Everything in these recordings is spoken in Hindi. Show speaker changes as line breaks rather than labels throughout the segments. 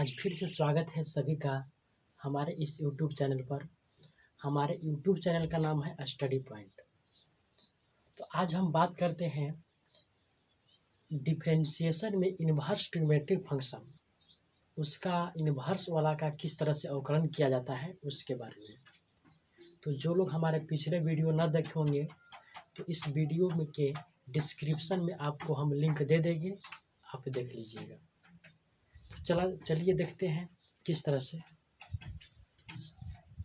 आज फिर से स्वागत है सभी का हमारे इस यूट्यूब चैनल पर। हमारे यूट्यूब चैनल का नाम है स्टडी पॉइंट। तो आज हम बात करते हैं डिफरेंशिएशन में इन्वर्स ट्रिग्नोमेट्रिक फंक्शन, उसका इन्वर्स वाला का किस तरह से अवकलन किया जाता है उसके बारे में। तो जो लोग हमारे पिछले वीडियो न देखे होंगे तो इस वीडियो में के डिस्क्रिप्शन में आपको हम लिंक दे देंगे, आप देख लीजिएगा। तो चलिए देखते हैं किस तरह से।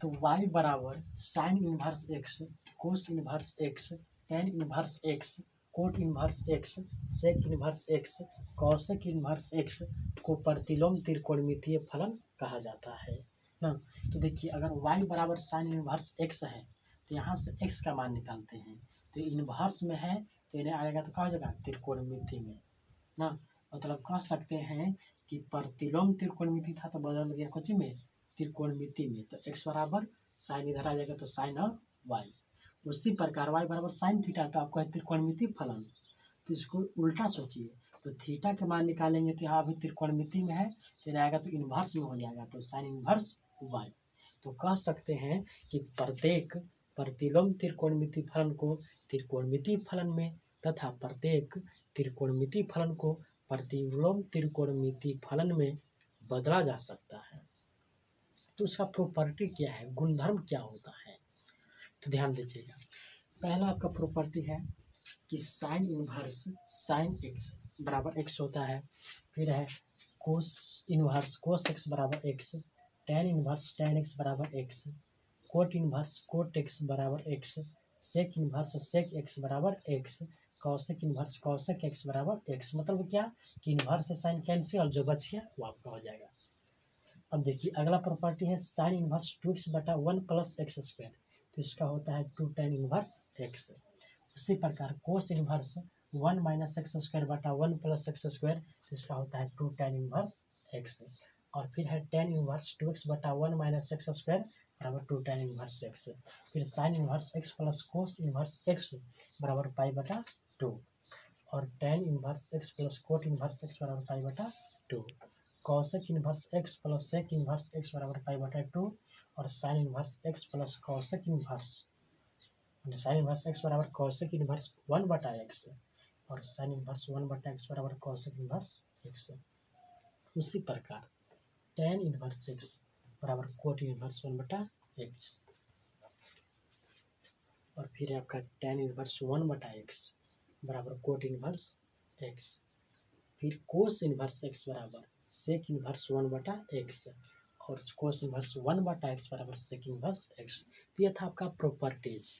तो y बराबर sine inverse x, cos inverse x, tan inverse x, cot inverse x, sec inverse x, cosec inverse x को प्रतिलोम त्रिकोणमितीय फलन कहा जाता है ना। तो देखिए, अगर y बराबर साइन इन्वर्स एक्स है तो यहाँ से x का मान निकालते हैं। तो इन्वर्स में है तो इन्हें आएगा तो कहा जाएगा त्रिकोणमिति में ना। मतलब कह सकते हैं कि प्रतिलोम त्रिकोणमिति था तो बदल गया कुछ में त्रिकोणमिति में। तो x बराबर साइन इधर आ जाएगा तो साइन ऑफ y। उसी प्रकार y बराबर साइन थीटा तो आपको है त्रिकोणमिति फलन। तो इसको उल्टा सोचिए, तो थीटा के मान निकालेंगे तो यहाँ अभी त्रिकोणमिति में है तो इधर आएगा तो इन्वर्स में हो जाएगा तो साइन इन्वर्स y। तो कह सकते हैं कि प्रत्येक प्रतिलोम त्रिकोणमिति फलन को त्रिकोणमिति फलन में तथा प्रत्येक त्रिकोणमिति फलन को प्रतिलोम त्रिकोणमिति फलन में बदला जा सकता है। तो उसका प्रॉपर्टी क्या है, गुणधर्म क्या होता है, तो ध्यान दीजिएगा। पहला आपका प्रॉपर्टी है कि साइन इन्वर्स साइन एक्स बराबर एक्स होता है। फिर है कोस इन्वर्स कोस एक्स बराबर x, tan inverse tan x बराबर x, cot inverse cot x बराबर x, sec inverse sec x बराबर x, cosec inverse cosec x बराबर एक्स। मतलब क्या कि इन्वर्स से साइन कैंसिल और जो बच गया वो आपका हो जाएगा। अब देखिए, अगला प्रॉपर्टी है साइन इन्वर्स टू एक्स बटा वन प्लस एक्स स्क्वायर, तो इसका होता है टू टेन इन्वर्स एक्स। उसी प्रकार cos inverse one minus x square बटा वन प्लस एक्स स्क्वायर, तो इसका होता है टू टेन इन्वर्स एक्स। और फिर है टेन इन्वर्स टू एक्स बटा वन माइनस एक्स स्क्वायर बराबर टू टेन इन्वर्स एक्स। फिर sine inverse x plus cos inverse x बराबर पाई बटा टू, और tan inverse x plus cot inverse x बराबर पाई बटा two, cosec inverse x plus sec inverse x बराबर पाई बटा टू, और sine inverse x plus cosec inverse sine inverse x बराबर कॉसेक इन्वर्स वन बटा एक्स, और साइन इन्वर्स वन बटा एक्स बराबर कॉसेक इन्वर्स एक्स। उसी प्रकार टेन इन्वर्स एक्स बराबर कोट इन्वर्स वन बटा एक्स, और फिर आपका टेन इन्वर्स वन बटा एक्स बराबर कोट इन्वर्स एक्स। फिर कोस इन्वर्स एक्स बराबर सेक इन्वर्स वन बटा एक्स, और कोस इन्वर्स वन बटा एक्स बराबर सेक इन्वर्स एक्स। तो यह था आपका प्रॉपर्टीज।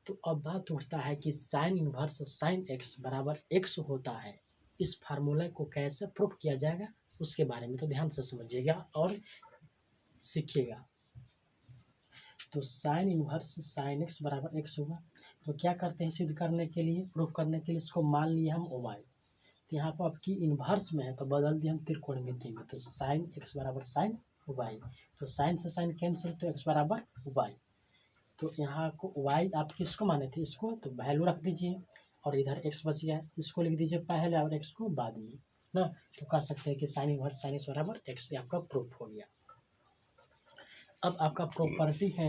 तो अब बात उठता है कि साइन इन्वर्स साइन एक्स बराबर एक्स होता है, इस फार्मूला को कैसे प्रूफ किया जाएगा उसके बारे में तो ध्यान से समझिएगा और सीखिएगा। तो साइन इन्वर्स साइन एक्स बराबर एक्स होगा। तो क्या करते हैं सिद्ध करने के लिए, प्रूफ करने के लिए, इसको मान लिए हम वाई। तो यहाँ पर आपकी इन्वर्स में है तो बदल दिए हम त्रिकोणमिति में, तो साइन एक्स बराबर साइन वाई। तो साइन से साइन कैंसिल तो एक्स बराबर वाई। तो यहाँ को वाई आप किसको माने थे, इसको, तो वैल्यू रख दीजिए और इधर एक्स बच गया, इसको लिख दीजिए पहले और एक्स को बाद में ना। तो कह सकते हैं कि साइन इन्वर्स साइन एक्स बराबर एक्स, आपका प्रूफ हो गया। अब आपका प्रॉपर्टी है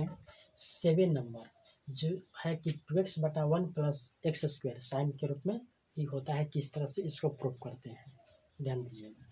7 नंबर, जो है कि टू एक्स बटा one plus x square sine के रूप में ही होता है। किस तरह से इसको प्रूफ करते हैं ध्यान दीजिएगा।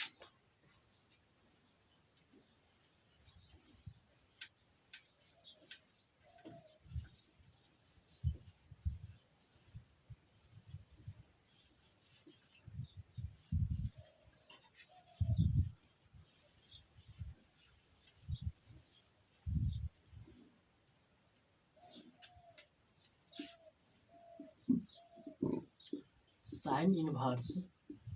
साइन इनवर्स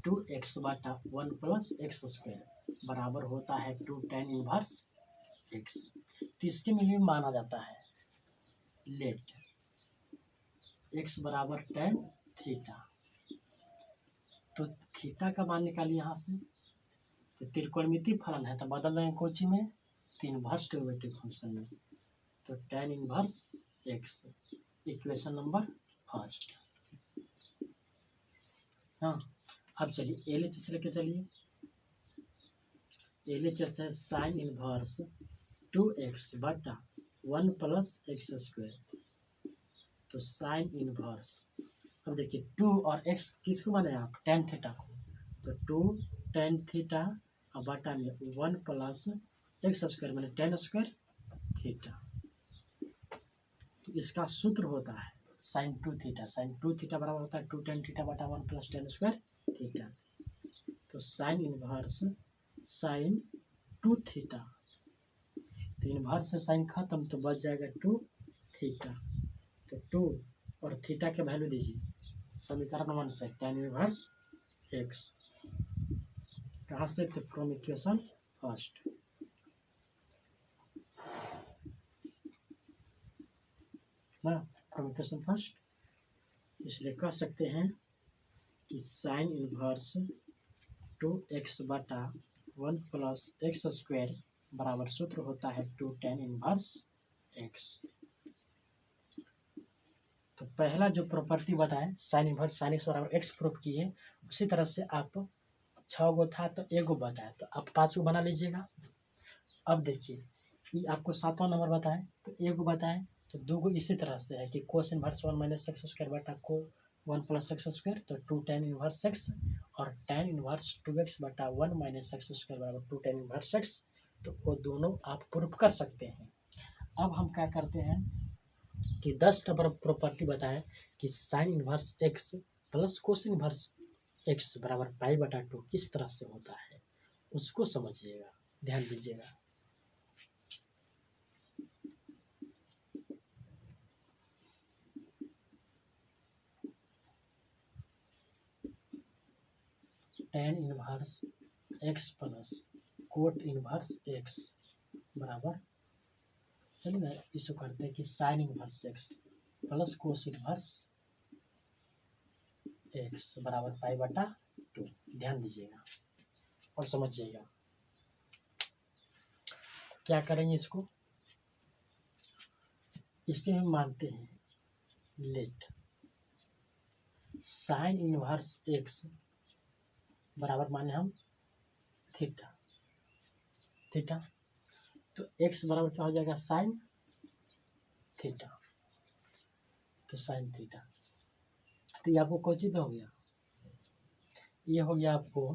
टू एक्स बटा वन प्लस एक्स स्क्वायर बराबर होता है टू टेन इनवर्स एक्स। तो इसके में माना जाता है लेट एक्स बराबर टेन थीटा। तो थीटा का मान निकालिए यहाँ से। तो त्रिकोणमिति फलन है तो बदल देंगे कोची में, तो इनवर्स ट्रिग्नोमेट्रिक फंक्शन में। तो tan inverse x, equation number first. हाँ, अब चलिए एल एच लेके चलिए। LHS है साइन इनवर्स 2x बटा 1 प्लस एक्स स्क्वायर। तो साइन इनवर्स, अब देखिए 2 और x किसको माने आप, टेन थीटा को, तो 2 टेन थीटा और बटा में 1 प्लस एक्स स्क्वायर मैंने टेन स्क्वायर थीटा। तो इसका सूत्र होता है साइन 2 थीटा। साइन 2 थीटा बराबर होता है 2 टेन थीटा बटा 1 प्लस टेन स्क्वायर थीटा। तो साइन इनवर्स साइन 2 थीटा, तो इनवर्स से साइन खत्म तो बच जाएगा 2 थीटा। तो 2 और थीटा के वैल्यू दीजिए समीकरण 1 से, टेन इनवर्स एक्स कहाँ से, तो फ्रॉम इक्वेशन फर्स्ट। ना फ्रॉम इक्वेशन फर्स्ट, इसलिए कह सकते हैं कि साइन इनवर्स 2x बटा 1 प्लस एक्स स्क्वायर बराबर सूत्र होता है 2 टेन इनवर्स एक्स। तो पहला जो प्रॉपर्टी बताएं साइन इनवर्स साइन एक्स बराबर एक्स प्रूफ की है, उसी तरह से आप 6 गो था तो 1 गो बताया, तो आप 5 गो बना लीजिएगा। अब देखिए ये आपको 7वां नंबर बताएं तो 1 गो बताएं, तो 2 गो इसी तरह से है कि cos inverse 1 minus x square बटा को 1 प्लस एक्स स्क्वायर, तो 2 टेन इनवर्स एक्स, और टेन इनवर्स 2x बटा 1 माइनस एक्स स्क्वायर बराबर 2 टेन इनवर्स एक्स। तो वो दोनों आप प्रूफ कर सकते हैं। अब हम क्या करते हैं कि 10 नंबर प्रॉपर्टी बताएं कि sine inverse x plus cos inverse x बराबर पाई बटा 2 किस तरह से होता है, उसको समझिएगा, ध्यान दीजिएगा। Tan inverse x plus cot inverse x बराबर, चलिए ना इसको करते हैं कि sine inverse x plus cos inverse x बराबर पाई बटा 2। ध्यान दीजिएगा और समझिएगा। क्या करेंगे इसको, इसके हम मानते हैं लेट साइन इनवर्स एक्स बराबर माने हम थीटा। थीटा तो एक्स बराबर क्या हो जाएगा, साइन थीटा, तो साइन थीटा। तो ये आपको कौन सी पे हो गया, ये हो गया आपको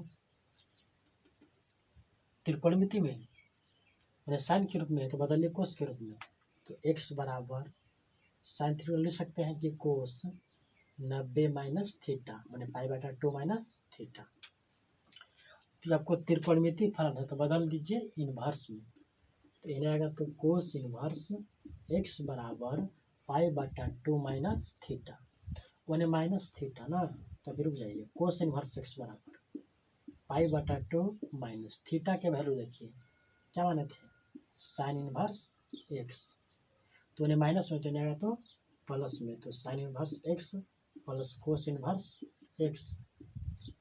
त्रिकोणमिति में, मैंने साइन के रूप में है तो बदलिए कोस के रूप में। तो एक्स बराबर साइन थीटा लिख सकते हैं कि कोस 90 माइनस थीटा मैंने पाई बटा 2 माइनस थीटा। तो आपको त्रिकोणमिति फलन है तो बदल दीजिए इनवर्स में, तो इन्हें आएगा तो कोस इनवर्स एक्स बराबर पाई बटा 2 माइनस थीटा, उन्हें माइनस थीटा ना, तो अभी रुक जाइए, कोस इनवर्स एक्स बराबर पाई बटा 2 माइनस थीटा के वैल्यू देखिए क्या माने थे, साइन इनवर्स एक्स, तो उन्हें माइनस में तो नहीं आएगा तो प्लस में, तो sine inverse x plus cos inverse x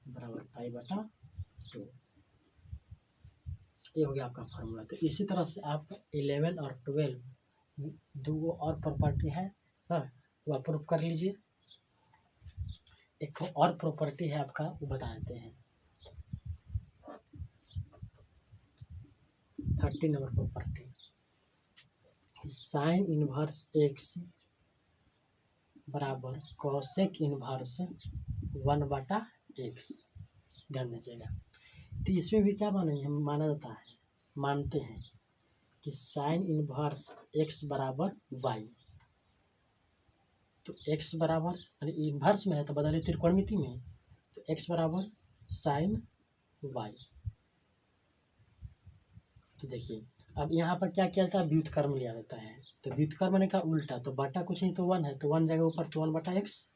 बराबर पाई बटा 2। ये हो गया आपका फार्मूला। तो इसी तरह से आप 11 और 12 दो और प्रॉपर्टी है ना, वो आप प्रूफ कर लीजिए। एक और प्रॉपर्टी है आपका, वो बता देते हैं 30 number property, sine inverse x बराबर कॉसेक इनवर्स 1 बटा एक्स। ध्यान दीजिएगा। तो इसमें भी क्या मानेंगे, हम माना जाता है, मानते हैं कि साइन इनवर्स एक्स बराबर वाई, तो एक्स बराबर इनवर्स में है तो बदले त्रिकोणमिति में, तो एक्स बराबर साइन वाई। तो देखिए अब यहाँ पर क्या किया जाता है, व्युत्क्रम लिया जाता है, तो व्युत्क्रम ने का उल्टा, तो बटा कुछ नहीं तो 1 है, तो 1 जाएगा ऊपर तो 1 बटा एक्स,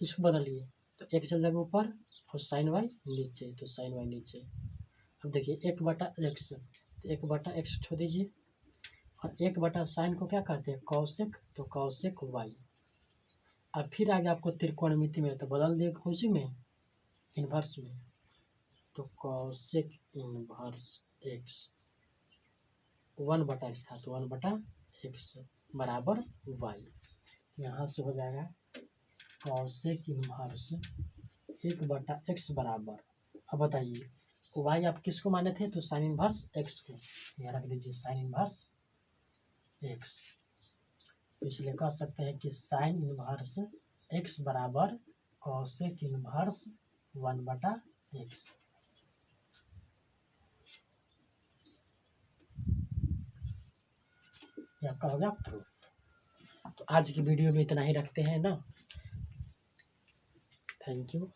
इसको बदलिए तो एक चल जाएगा ऊपर और साइन वाई नीचे, तो साइन वाई नीचे। अब देखिए 1 बटा एक्स, तो 1 बटा एक्स छोड़ दीजिए, और 1 बटा साइन को क्या कहते हैं, कौशिक, तो कौशिक वाई। अब फिर आगे आपको त्रिकोणमिति में तो बदल दिए कौशिक में इनवर्स में, तो कौशिक इनवर्स एक्स 1 बटा एक्स था, तो 1 बटा एक्स बराबर वाई। यहाँ से हो जाएगा कौशिक इनवर्स 1 बटा एक्स बराबर, अब बताइए वाई आप किसको माने थे, तो साइन इनवर्स एक्स को, यह रख दीजिए साइन इनवर्स एक्स। तो इसलिए कह सकते हैं कि साइन इनवर्स एक्स बराबर कॉसेक इनवर्स 1/x। ये आपका हो गया प्रूफ। तो आज की वीडियो में इतना ही रखते हैं ना। Thank you.